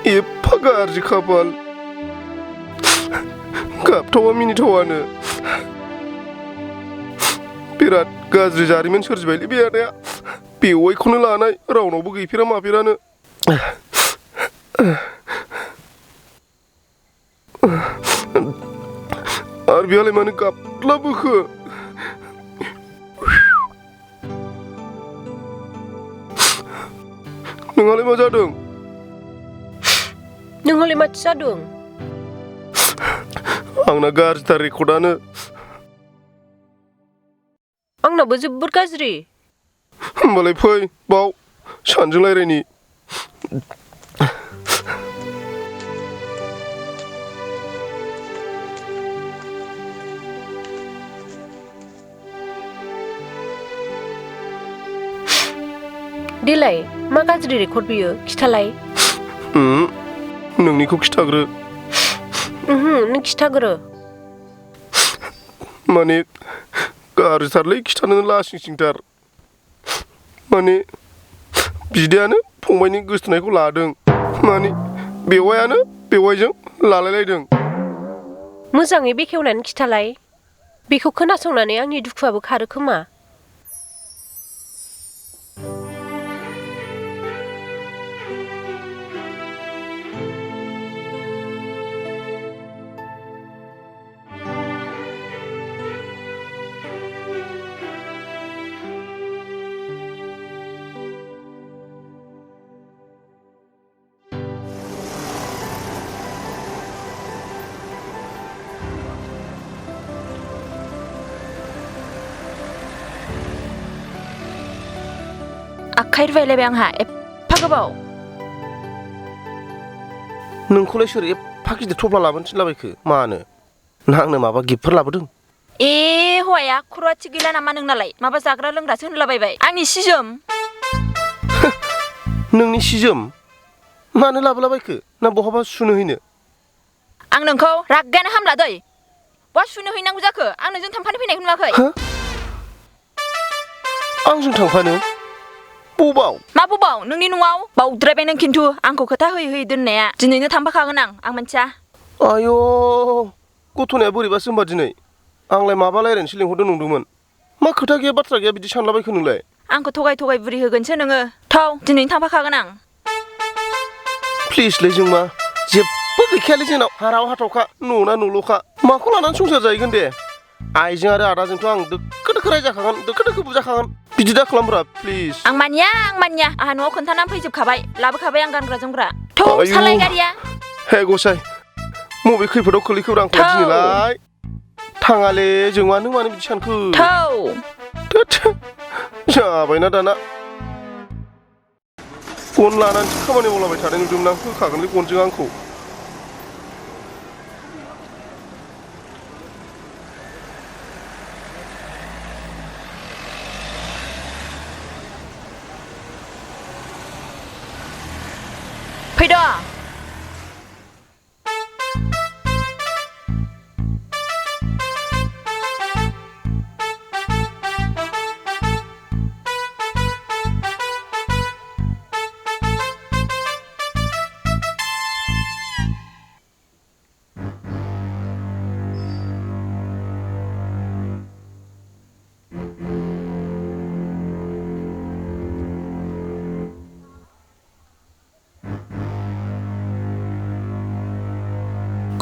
एफा गाज्रि खाफाल गाबथावा मिनिथावानो बिराद गाज्रि जारिमिन सोरजिबायलै बे आदाया बेवाइखौनो लानाय रावनावबो गैफेरा माफेरानो आरो बेहालाय मानो गाबलाबोखो नोंहालाय मा जादों नोंहालाय माथो जादों आंना गाज्रिथार रेकर्डआनो आंनाबो जोबोर गाज्रि होमबालाय फै बाव सानजों रायरायनि देलाय मा गाज्रि रेकर्ड बियो खिथालाय नोंनिखौ खिथाग्रो नों खिथाग्रो माने गाज्रिथारलै खिथानो लासिंसिंथार माने बिदायानो फंबायनि गोसथोनायखौ लादों माने बेवाइयानो बेवाइजों लालायलायदों मोजाङै बेखेवनानै खिथालाय बेखौ खोनासंनानै आंनि दुखुआबो खारो खोमा आखाइ रुवायलायबाय आंहा एफा गोबाव नोंखौलाय सोर एफा गिदिर थफ्ला लाबोनो थिनलाबायखो मानो ना आंनो माबा गिफ्टफोर लाबोदों हौवाया खर'आ थिग गैला नामा नोंनालाय माबा जाग्रा लोंग्रासो होनलाबायबाय आंनि सिजोम नोंनि सिजोम मानो लाबोलाबायखो ना बहाबा सुनो हैनो आं नोंखौ रागायानो हामला दै बहा सुनो हैनांगौ जाखो आं नोंजों थांफानो फैनायखौ नुवाखै आंजों थांफानो बबाव मा बबाव नोंनि न'आव बावद्रायबाय नों खिन्थु आंखौ खोथा होयै होयै दोननाया दिनैनो थांफाखागोन आं मिन्थिया आयौ गथ'नाया बोरैबासो होनबा दिनै आंलाय माबा रायलायनोसो लिंहरदों नंदोंमोन मा खोथा गैया बाथ्रा गैया बिदि सानलाबायखो नोंलाय आंखौ थगाय थगाय बुरि होगोनसो नोङो थौ दिनैनो थांफाखागोन आं प्लिजलै जोंमा जेबो गैखायालै जोंनाव हाराव हाथावखा न'ना न'ल'खा माखौ लानानै संसार जाहैगोन दे आइजों आरो आदाजोंथ' आं दोखो दोखो रायजाखागोन दोखो दोखो बुजाखागोन बिदि दा खालामब्रा प्लिज आं मानिया आंहा न'आव खोन्थानानै फैजोबखाबाय लाबोखाबाय आं गानग्रा जोमग्रा थौ सालाय गारिया हे गसाय मबे खैफोदाव खोलैखो आंखौ दिनैलाय थाङाले जोंमा नों मानो बिदि सानखो थौ जाबायना दाना गन लानानैसो खामानि मावलाबाय थानाय नुदोंमोन आं होखागोनलै गनजों आंखौ फैद'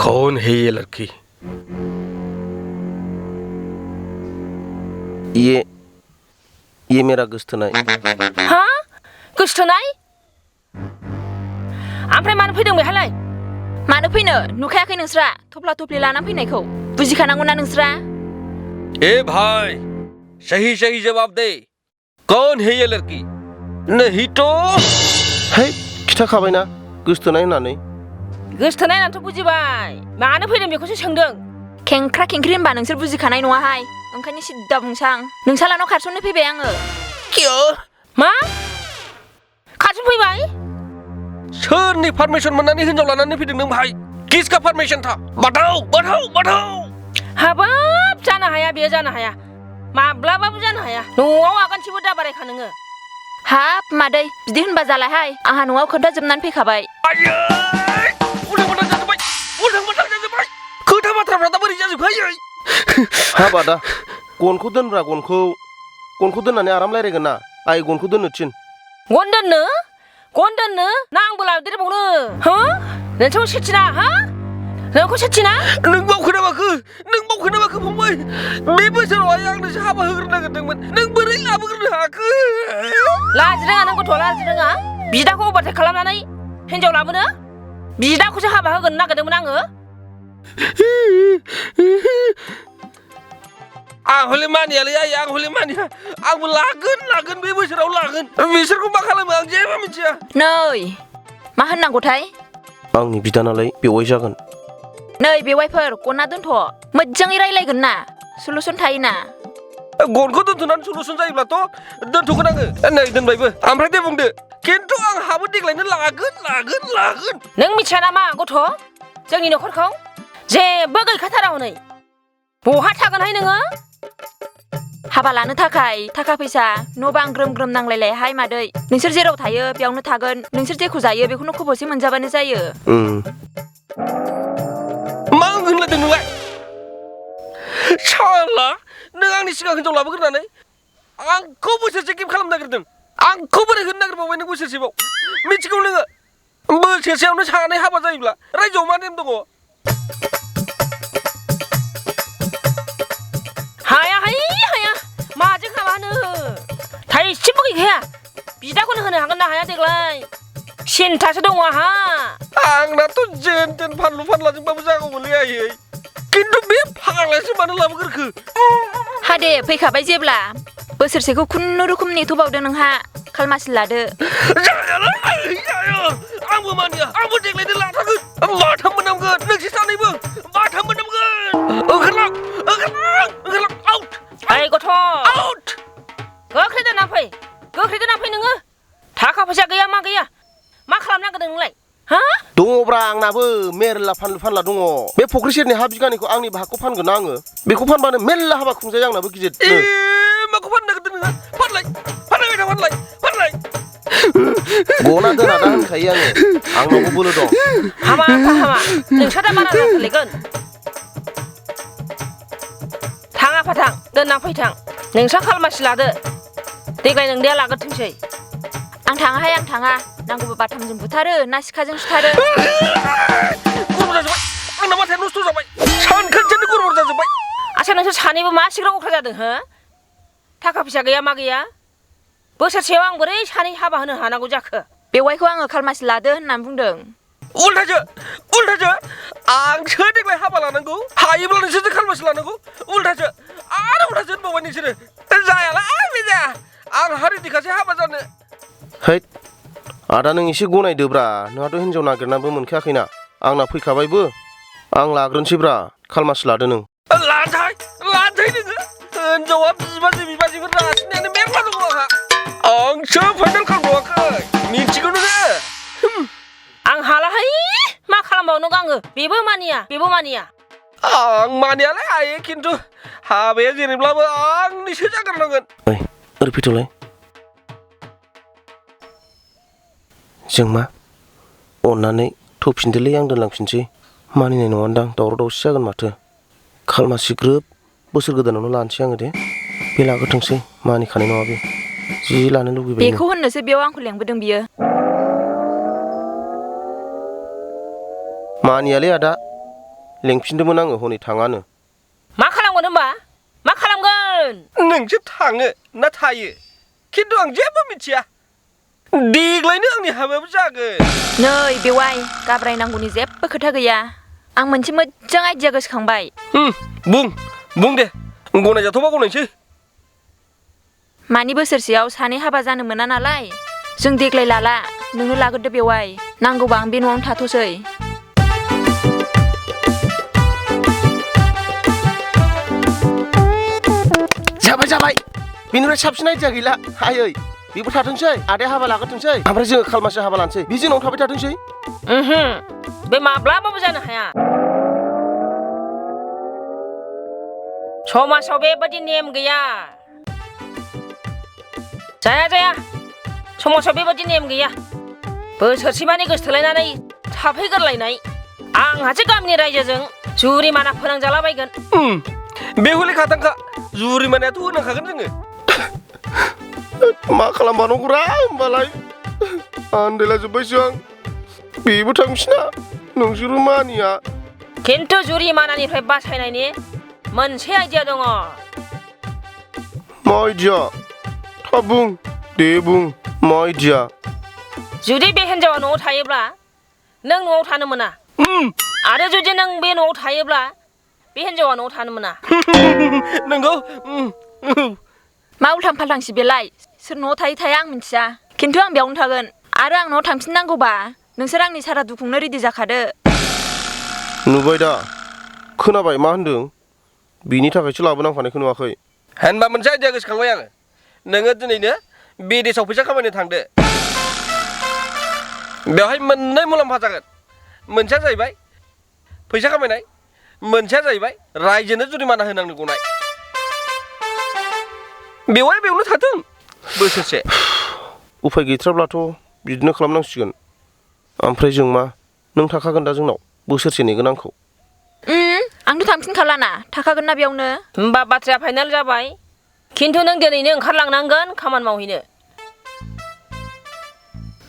कौन है ये लड़की ये मेरा गोसथोनाय हा गोसथोनाय ओमफ्राय मानो फैदों बेहालाय मानो फैनो नुखायाखै नोंस्रा थफ्ला थफ्लि लानानै फैनायखौ बुजिखानांगौना नोंस्रा ए भाई सही सही जवाब दे कौन है ये लड़की नहीं तो है खिथाखाबायना गोसथोनाय होननानै गोसथोनाय होननानैथ' बुजिबाय मानो फैदों बेखौसो सोंदों खेंख्रा खेंख्रि होनबा नोंसोर बुजिखानाय नङाहाय ओंखायनो सिद्दा बुंसां नोंसालानाव खारसननो फैबाय आङो मा खारसन फैबाय सोरनि परमिशन मोननानै हिनजाव लानानै फैदों नों भाई किसका परमिशन था बताओ बताओ बताओ हाबाब जानो हाया बेयो जानो हाया माब्लाबाबो जानो हाया न'आव आगानसेबो दाबारायखा नोङो हाब मादै बिदि होनबा जालायहाय आंहा न'आव खोन्थाजोबनानै फैखाबाय आयै उल्थां फाल्थां जाजोब्बाय खोथा बाथ्राफ्रा दा बोरै जाजोबखायो हाब आदा गनखौ दोनब्रा गनखौ दोननानै आराम रायलायगोन ना आइ गनखौ दोननो थिन गन दोननो ना आंबो लादेरबावनो हो नोंसोर सेथिना हा नोंखौ सेथिना नों बावखोना माखो फंबाय बे बोसोरावहाय आंनोसो हाबा होग्रोनो नागिरदोंमोन नों बोरै लाबोग्रोनो हाखो लाजिरोङा नों गथ' लाजिरोङा बिदाखौ अभारटेक खालामनानै हिनजाव लाबोनो बिदाखौसो हाबा होगोन नागिरदोंमोन आङो आं हले मानियालै आइ आं हले मानिया आंबो लागोन बे बोसोराव लागोन बिसोरखौ मा खालामो आं जेबो मिथिया नै मा होननांगौथाय आंनि बिदानालाय बेवाइ जागोन नै बेवाइफोर गना दोनथ' मोजाङै रायलायगोन ना सलुसन थायोना गनखौ दोनथ'नानै सलुसन जायोब्लाथ' दोनथ'गोन आङो नै दोनबायबो ओमफ्राय दे बुंदो खिन्थु आं हाबो देग्लायनो लागोन नों मिथिया नामा गथ' जोंनि न'खरखौ जेबो गैखाथारा हनै बहा थागोनहाय नोङो हाबा लानो थाखाय थाखा फैसा न' बां ग्रोम नांलायलायहाय मादै नोंसोर जेराव थायो बेयावनो थागोन नोंसोर जेखौ जायो बेखौनो खबसे मोनजाबानो जायो मा होनलायदों नोंलाय साला नों आंनि सिगां हिनजाव लाबोग्रोनानै आंखौ बोसोरसे गिफ्ट खालामनो नागिरदों आंखौ बोरै होनो नागिरबावबाय नों बोसोरसेबाव मिथिगौ नोङो बोसोरसेयावनो सानै हाबा जायोब्ला रायजोआव मा नेम दङ हाया माजों हाबा होनो थाइसेबो गैखाया बिदाखौनो होनो हागोन ना हाया देग्लाय सिन्थासो दङ आंहा आंनाथ' जेन तेन फानलु फानलाजोंबाबो जागौमोनलै आयै खिन्थु बे फाग्लायासो मानो लाबोगोरखो हा दे फैखाबाय जेब्ला बोसोरसेखौ खुनुरुखुम नेथ'बावदो नोंहा खालमासि लादो जाया आंबो मानिया आंबो देग्लायनो लाथारगोन माथाम मोननांगोन नोंसोर सानैबो माथाम मोननांगोन ओंखारलां आउट ओइ गथ' आउट गोख्रै दोनना फै नोङो थाखा फैसा गैया मा गैया मा खालामनो नागिरदों नोंलाय हा दङब्रा आंनाबो मेरला फानलु दङ बे फुख्रि सेरनि हा बिगानैखौ आंनि बाहागखौ फानगोन ना आङो बेखौ फानबानो मेरला हाबा खुंजायो आंनाबो गिदिर माखौ फाननो नागिरदों नोङो फानलाय गना दोना दा होनखायो आङो आंनावबो बोलो दं हामा नोंसोर दा बारा जाथारलायगोन थाङा फाथां दोनना फैथां नोंस्रा खालमासि लादो देग्लाय नोंनिया लागोरथोंसै आं थाङा नांगौबा बाथामजों बुथारो ना सिखाजों सुथारो गरम जाजोब्बाय आंना माथाया नस्थ' जाबाय सानखान्थियानो गरम जाजोब्बाय आच्छा नोंसोर सानैबो मा सिग्रा अख्रा जादों हो थाखा फैसा गैया मा गैया बोसोरसेयाव आं बोरै सानै हाबा होनो हानांगौ जाखो बेवाइखौ आङो खालमासि लादो होननानै बुंदों उल्थासो आंसो देग्लाय हाबा लानांगौ हायोब्ला नोंसोरसो खालमासि लानांगौ उल्थासो होनबावबाय नोंसोरो जायालाय बे जाया आं हारिदिखासै हाबा जानो हैद आदा नों एसे गनायदोब्रा नोंहाथ' हिनजाव नागिरनानैबो मोनखायाखैना आंना फैखाबायबो आं लाग्रोनोसैब्रा खालमासि लादो नों लानोसै नोङो हिनजावा बिबाजैफोर रासिनायानो मेरला दङ आंहा आंसो फाइनाल खालामबावाखै मिथिगौ नोङो आं हालाहाय मा खालामबावनो आङो बेबो मानिया आं मानियालाय हायो खिन्थु हाबाया जेरैब्लाबो आंनिसो जाग्रोनांगोन ओरै फैथ'लाय जोंमा अननानै थोफिनदोलै आं दोनलांफिनसै मानिनाय नङादां दावराव दावसि जागोन माथो खालमासि ग्रोब बोसोर गोदानावनो लानोसै आङो दे बे लागोरथोंसै मानिखानाय नङा बे जि लानो लुगैबाय बेखौ होननोसो बेयाव आंखौ लेंबोदों बियो मानियालै आदा लेंफिनदोंमोन आङो हनै थाङानो मा खालामगोन होमबा मा खालामगोन नोंसो थाङो ना थायो खिन्थु आं जेबो मिथिया देग्लायनो आंनि हाबायाबो जागोन नै बेवाइ गाब्रायनांगौनि जेबो खोथा गैया आं मोनसे मोजां आइडिया गोसोखांबाय बुं दे गनायजाथ'बा गनायसै मानि बोसोरसेयाव सानै हाबा जानो मोना नालाय जों देग्लाय लाला नोंनो लागोरदो बेवाइ नांगौबा आं बे न'आवनो थाथ'सै जाबाय बेनिफ्राय साबसिन आइडिया गैला हायै बेबो थाथोंसै आदाया हाबा लागोरथोंसै ओमफ्राय जोङो खालमासि हाबा लानोसै बे जोंनाव थाबाय थाथोंसै बे माब्लाबाबो जानो हाया समाजाव बेबादि नेम गैया जाया समाजाव बेबादि नेम गैया बोसोरसेमानि गोसोथोलायनानै थाफैगोरलायनाय आंहासो गामिनि रायजोजों जुरिमाना फोनांजालाबायगोन बे हले खाथांखा जुरिमानायाथ' होनांखागोन जोङो मा खालामबावनांगौरा होमबालाय आन्दायलाजोब्बायसो आं बेबो थांफिना नोंसोरो मानिया खिन्थु जुरिमानानिफ्राय बासायनायनि मोनसे आइडिया दङ मा आइडिया थाब बुं दे बुं मा आइडिया जुदि बे हिन्जावा न'आव थायोब्ला नों न'आव थानो मोना आरो जुदि नों बे न'आव थायोब्ला बे हिन्जावा न'आव थानो मोना नंगौ मा उल्थां फाल्थांसि बेलाय सोर न'आव थायो थाया आं मिथिया खिन्थु आं बेयावनो थागोन आरो आं न'आव थांफिननांगौबा नोंसोर आंनि सारादु खुंनो रेडि जाखादो नुबाय दा खोनाबाय मा होनदों बिनि थाखायसो लाबोनांफानायखौ नुवाखै होनबा मोनसे आइडिया गोसोखांबाय आङो नोङो दिनैनो बिदेशआव फैसा खामायनो थांदो बेवहाय मोननै मुलाम्फा जागोन मोनसेया जाहैबाय फैसा खामायनाय मोनसेया जाहैबाय रायजोनो जुरिमाना होनांनो गनाय बेवनो थाथों बोसोरसे उफाय गैथ्राब्लाथ' बिदिनो खालामनांसिगोन ओमफ्राय जों मा नों थाखागोन दा जोंनाव बोसोरसे नेगोन आंखौ आंथ' थांफिनखालाना थाखागोन ना बेयावनो होमबा बाथ्राया फाइनाल जाबाय खिन्थु नों दिनैनो ओंखारलांनांगोन खामानि मावहैनो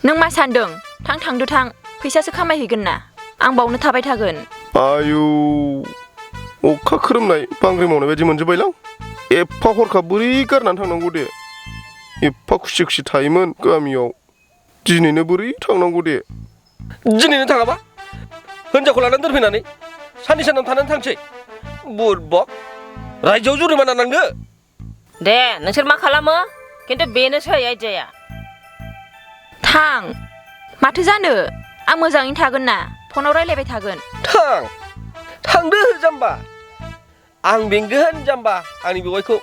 नों मा सानदों थांदो थां फैसासो खामायहैगोन ना आं बावनो थाबाय थागोन आयौ अखा खोरोमनाय बांग्रि मावनाय बायदि मोनजोब्बायलां एफा हरखाब बोरै गारनानै थांनांगौ दे एफा खुसि खुसि थायोमोन गामियाव दिनैनो बोरै थांनांगौ दे दिनैनो थाङाबा हिन्जावखौ लानानै दोनफैनानै साननै सानथाम थानानै थांसै बुरबक रायजोआव जुरिमाना नांगो दे नोंसोर मा खालामो खिन्थु बेनोसै आइडियाया थां माथो जानो आं मोजाङैनो थागोन ना फनाव रायलायबाय थागोन थांदो जाम्बा आं बेंगोन जाम्बा आंनि बेवाइखौ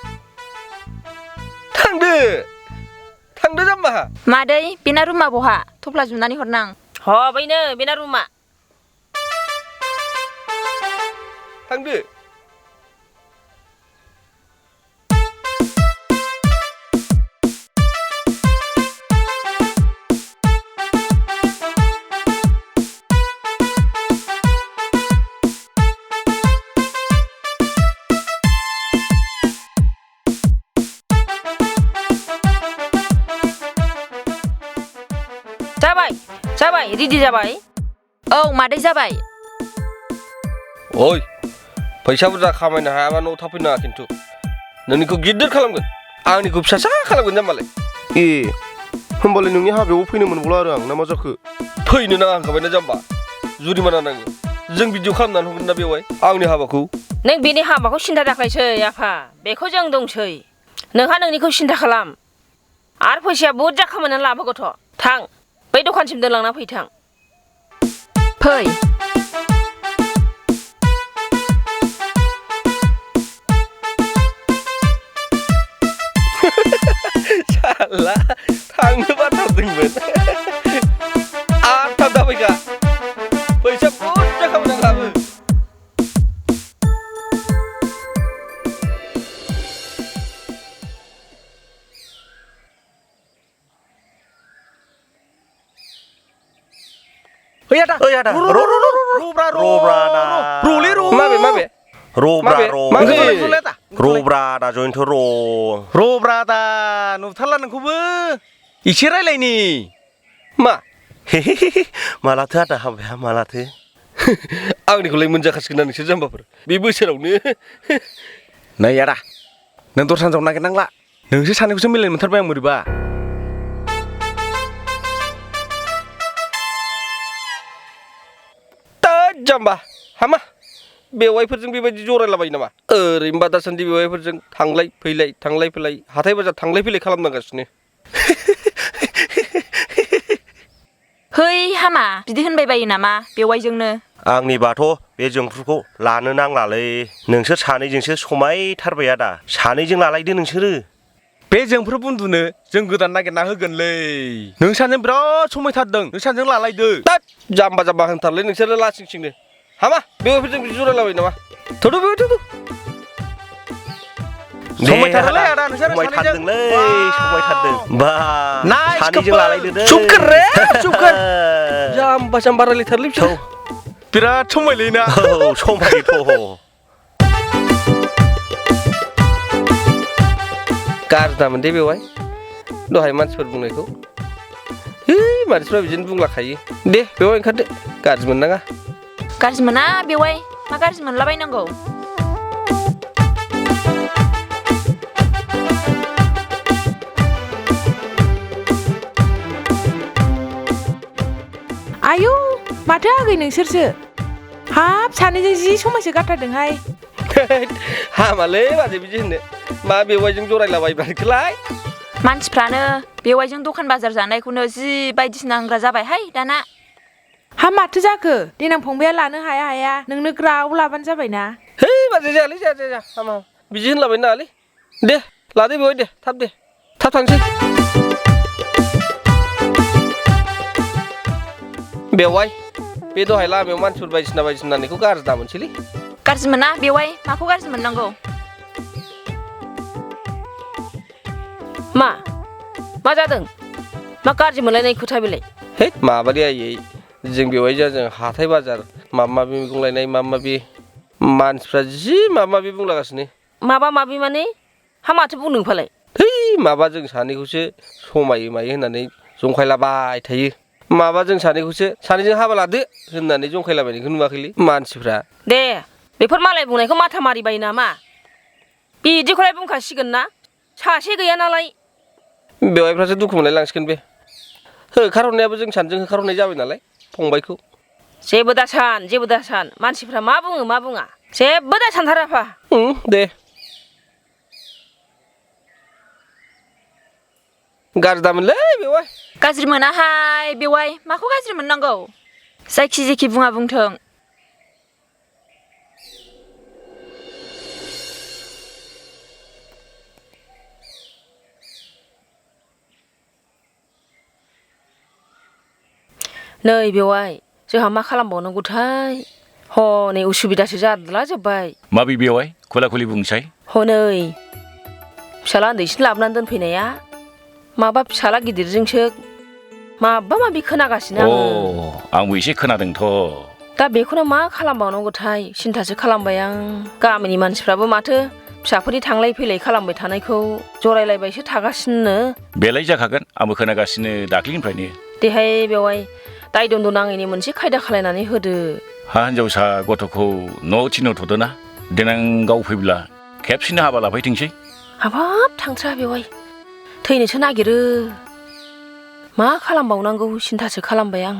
थांदो जाम्बा मादै बेना रुमा बहा थफ्ला जुनानै हरनां बैनो बेना रुमा थांदो जाबाय रेडि जाबाय औ मादै जाबाय ओइ फैसा बुरजा खामायनो हायाबा न'आव थाफैनो नाङा खिन्थु नोंनिखौ गिदिर खालामगोन आंनिखौ फिसासा खालामगोन जाम्बालाय होमबालाय नोंनि हाबायाव फैनो मोनबावला आरो आं ना मा जाखो फैनो नाङा होनखाबायना जाम्बा जुरिमाना नाङो जों भिडिअ खालामनानै हरगोन ना बेवहाय आंनि हाबाखौ नों बेनि हाबाखौ सिन्था दाख्लायसै आफा बेखौ जों दंसै नोंहा नोंनिखौ सिन्था खालाम आरो फैसाया बुरजा खामायनानै लाबोगोथ' थां बै दखानसिम दोनलांना फैथां फै साला थांनो बाथारदोंमोन आथाब दाफैखा फैसा बुरजा खामायनानै लाबो ओइ आदा रब्रा दा जयन्त रब्रा दा नुथारला नोंखौबो एसे रायलायनि मा मालाथो आदा हाबाया मालाथो आंनिखौलाय मोनजाखासिगोन ना नोंसोर जाम्बाफोर बे बोसोरावनो नै आदा नों दर सानजाव नागिरनांला नोंसोर सानैखौसो मिलायनो मोनथारबाय आं बोरैबा जाम्बा हामा बेवाइफोरजों बेबायदि जरायलाबायो नामा ओरैनोबा दासान्दि बेवाइफोरजों थांलाय फैलाय हाथाय बाजार थांलाय फैलाय खालामनांगासिनो है हामा बिदि होनबाय बायो नामा बेवाइजोंनो आंनिबाथ' बे जोंफ्रुखौ लानो नांलालै नोंसोर सानैजोंसो समायथारबाय आदा सानैजों लालायदो नोंसोरो बे जोंफ्रु बुन्दुनो जों गोदान नागिरना होगोनलै नोंसाजों बिराद समायथारदों नोंसाजों लालायदो जाम्बा होनथारलै नोंसोरो लासिंसिंनो हामा बेवाइफोरजों बिदि जरायलाबायो नामा थ'थ' समायथारोलै आदा नोंसोर समायथारदोंलै समायथारदों बा Nice सानैजों couple. लालायदो दै सुखर रे सुखर जाम्बा जाम्बा रायलायथारलै बिसोर बिराद समायलैना औ समायोथ' गाज्रि दामोन दे बेवहाय दहाय मानसिफोर बुंनायखौ है मानसिफ्रा बिदिनो बुंलाखायो दे बेवहाय ओंखारदो गाज्रि मोननाङा गाज्रि मोना बेवाय मा गाज्रि मोनलाबायनांगौ आयौ माथो आगै नोंसोरसो हाब सानैजों जि समायसो गारथारदोंहाय हामालै बाजै बिदि होननो मा बेवहायजों जरायलाबायबायखोलाय मानसिफ्रानो बेवायजों दखान बाजार जानायखौनो जि बायदिसिना होनग्रा जाबायहाय दाना हा माथो जाखो देनां फंबाया लानो हाया हाया नोंनो ग्राव लाबानो जाबायना है बाजै जायालै जाया हामा बिदि होनलाबायनो नाङालै दे लादो बेवहाय दे थाब थांसै बेवहाय बे दहाय लामायाव मानसिफोर बायदिसिना होननायखौ गाज्रि दा मोनसैलै गाज्रि मोना बेवाय माखौ गाज्रि मोननांगौ मा जादों मा गाज्रि मोनलायनाय खोथा बेलाय है माबादि आयै जों बेवहाय जों हाथाय बाजार माबा माबि मैगं लायनाय माबा माबि मानसिफ्रा जि माबा माबि बुंलागासिनो माबा माबि माने हा माथो बुंदों फालाय है माबा जों सानैखौसो समायो मायो होननानै जंखायलाबाय थायो माबा जों सानैजों हाबा लादो होननानै जंखायलाबायनायखौ नुवाखैलै मानसिफ्रा दे बेफोर मालाय बुंनायखौ माथा मारिबाय नामा बिदिखौलाय बुंखासिगोन ना सासे गैया नालाय बेवहायफ्रासो दुखु मोनलाय लांसिगोन बे होखारहरनायाबो जों सानैजों होखारहरनाय जाबाय नालाय फंबायखौ जेबो दासान मानसिफ्रा मा बुङो मा बुङा जेबो दा सानथाराफा दे गाज्रि दामोनलै बेवहाय गाज्रि मोनाहाय बेवाय माखौ गाज्रि मोननांगौ जायखि जेखि बुङा बुंथों नै बेवाय जोंहा मा खालामबावनांगौथाय हनै उसुबिदासो जादला जोब्बाय माबि बेवाय खुला-खुलि बुंसाय हनै फिसाला उन्दैसिन लाबोनानै दोनफैनाया माबा फिसाला गिदिरजोंसो माबा माबि खोनागासिनो आङो आंबो एसे खोनादोंथ' दा बेखौनो मा खालामबावनांगौथाय सिन्थासो खालामबाय आं गामिनि मानसिफ्राबो माथो फिसाफोरनि थांलाय फैलाय खालामबाय थानायखौ जरायलायबायसो थागासिनो बेलाय जाखागोन आंबो खोनागासिनो दाख्लिनिफ्रायनो देहाय बेवाय दाय दन्द नाङैनि मोनसे खायदा खालायनानै होदो हा हिन्जावसा गथ'खौ न' थिनहरथ'दो ना देनां गाव फैब्ला खेबसेनो हाबा लाफैथोंसै हाबाब थांथ्रा बेवाय थैनोसो नागिरो मा खालामबावनांगौ सिन्थासो खालामबाय आं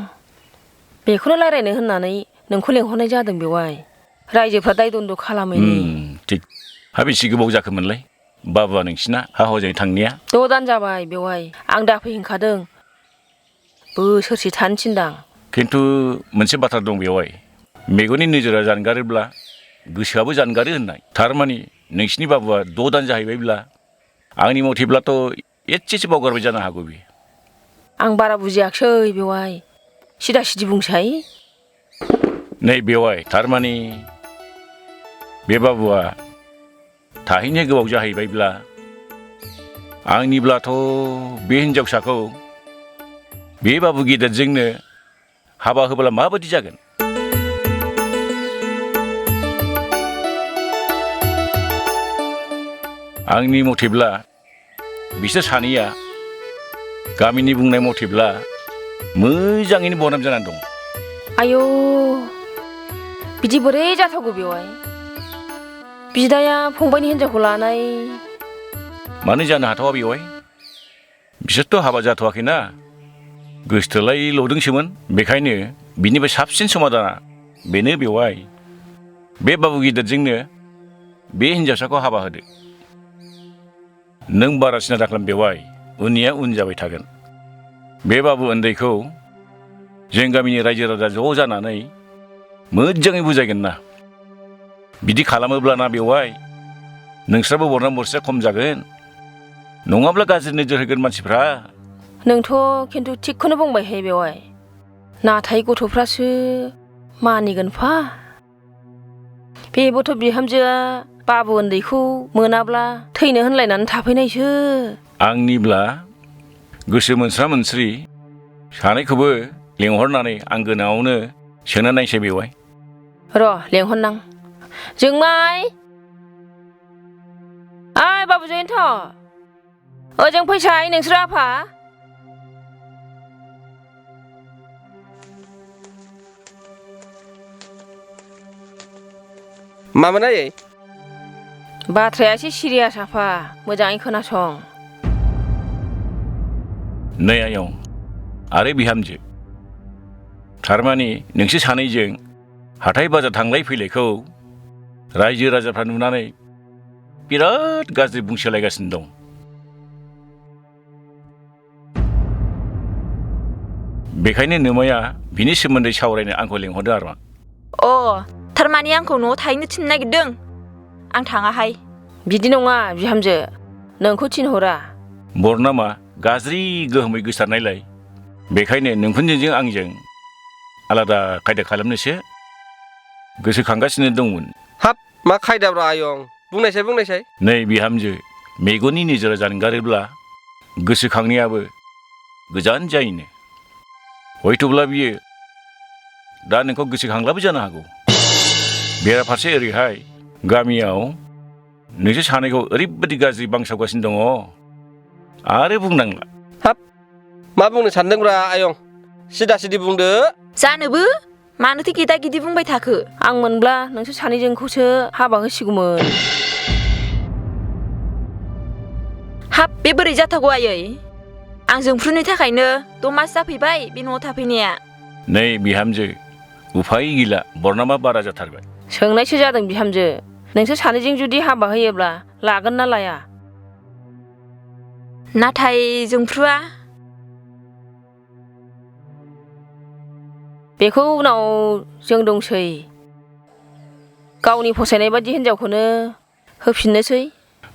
बेखौनो रायलायनो होननानै नोंखौ लेंहरनाय जादों बेवाय रायजोफ्रा दाय दन्द खालामैनि थिग हा बेसे गोबाव जाखोमोनलाय बाबुआ नोंसिना हा हजों थांनाया 6 दान जाबाय बेवाय आं दाफैहोनखादों बोसोरसे थानो थिनदां खिन्थु मोनसे बाथ्रा दं बेवहाय मेगननि नोजोरा जानगारोब्ला गोसोआबो जानगारो होननाय थारमानि नोंसिनि बाबुआ 6 दान जाहैबायब्ला आंनि मथेब्लाथ' एसेसो बावगारबाय जानो हागौ बे आं बारा बुजियाखसै बेवाय सिदा सिदि बुंसाय नै बेवहाय थारमानि बे बाबुआ थाहैनो गोबाव जाहैबायब्ला आंनिब्लाथ' बे हिन्जावसाखौ बे बाबु गेदेरजोंनो हाबा होब्ला माबायदि जागोन आंनि मथेब्ला बिसोर सानैया गामिनि बुंनाय मथेब्ला मोजाङैनो बनाम जानानै दं आयौ बिदि बोरै जाथावगौ बेवाय बिदाया फंबायनि हिन्जावखौ लानाय मानो जानो हाथावा बेवहाय बिसोरथ' हाबा जाथ'वाखैना गोसोथोलाय लदोंसोमोन बेखायनो बिनिफ्राय साबसिन समादाना बेनो बेवहाय बे बाबु गिदिरजोंनो बे हिन्जावसाखौ हाबा होदो नों बारा सिन्था दाखालाम बेवहाय उननिया उन जाबाय थागोन बे बाबु उन्दैखौ जों गामिनि रायजो राजा ज' जानानै मोजाङै बुजायगोन ना बिदि खालामोब्लाना बेवहाय नोंस्राबो बरनाम बरसिया खम जागोन नङाब्ला गाज्रि नोजोर होगोन मानसिफ्रा नोंथ' खिन्थु थिगखौनो बुंबायहाय बेवाय नाथाय गथ'फ्रासो मानिगोनफा बेबोथ' बिहामजोआ बाबु उन्दैखौ मोनाब्ला थैनो होनलायनानै थाफैनायसो। आंनिब्ला गोसो मोनस्रा मोनस्रि सानैखौबो लेंहरनानै आं गोनाङावनो सोंना नायसै बेवाय। र' लेंहरनां। जोंमाय, ओइ बाबु जयन्त, ओजों फैसाय नोंसोर आफा। मामोन आयै? बाथ्राया एसे सिरियास आफा, मोजाङै खोनासं। नै आयं आरो बिहामजो, थारमानि नोंसोर सानैजों हाथाय बाजार थांलाय फैलायखौ रायजो राजाफ्रा नुनानै बिराद गाज्रि बुंसोलायगासिनो दं। बेखायनो नोमाया बिनि सोमोन्दै सावरायनो आंखौ लेंहरदों आरो मा। अ थारमानि आंखौ न'आव थाहैनो थिननो नागिरदों? आं थाङाहाय। बिदि नङा बिहामजो, नोंखौ थिनहरा। बरनामा गाज्रि गोहोमै गोसारनायलाय बेखायनो नोंखुनजोजों आंजों आलादा खायदा खालामनोसो गोसोखांगासिनो दंमोन। हाब मा खायदाब्रा आयं, बुंनायसाय। नै बिहामजो, मेगननि नोजोरा जानगारोब्ला गोसोखांनायाबो गोजान जायोनो। हयथ'ब्ला बियो दा नोंखौ गोसोखांलाबो जानो हागौ। बेराफारसे ओरैहाय गामियाव नोंसोर सानैखौ ओरैबायदि गाज्रि बांसावगासिनो दङ आरो बुंनांला। हाब मा बुंनो सानदोंब्रा आयं, सिदा सिदि बुंदो। जानोबो मानोथो गिदा गिदि बुंबाय थाखो? आं मोनब्ला नोंसोर सानैजोंखौसो हाबा होसिगौमोन। हाब बे बोरै जाथावगौ आयै? आं जोंफ्रुनि थाखायनो 6 मास जाफैबाय बे न'आव थाफैनाया। नै बिहामजो, उफाय गैला, बरनामा बारा जाथारबाय। सोंनायसो जादों बिहामजो, नोंसोर सानैजों जुदि हाबा होयोब्ला लागोन ना लाया? नाथाय जोंफ्रुआ बेखौ उनाव जों दंसै। गावनि फसायनाय बादि हिनजावखौनो होफिननोसै।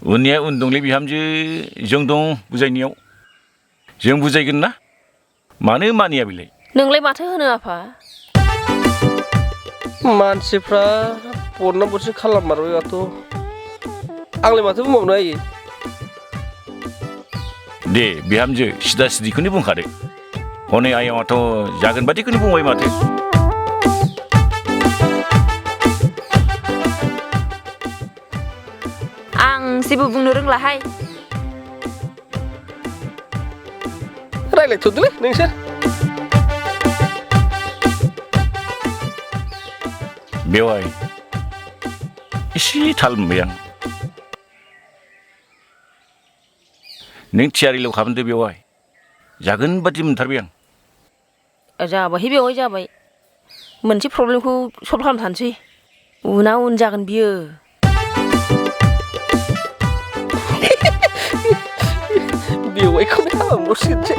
उननिया उन दंलै बिहामजो, जों दं बुजायनायाव। जों बुजायगोन ना, मानो मानिया बेलाय? नोंलाय माथो होनो आफा? मानसिफ्रा बरना बरसि खालाममारबाय माथो, आंलाय माथो बुंबावनो आयै? दे बिहामजो, सिदा सिदिखौनो बुंखादो। हनै आयंआथ' जागोन बादिखौनो बुंबाय माथो। आं जेबो बुंनो रोंलाहाय। रायलायथ'दोलै नोंसोर। बेवाय, एसे थाल मोनबाय आं। नों थियारिल' खालामदो बेवाय, जागोन बादि मोनथारबाय आं। जाबायहाय बेवाय जाबाय। मोनसे प्रब्लेमखौ सल्भ खालामथारनोसै, उनाव उन जागोन बियो। बेवाइखौनो हाबा मोनसिगोनसो।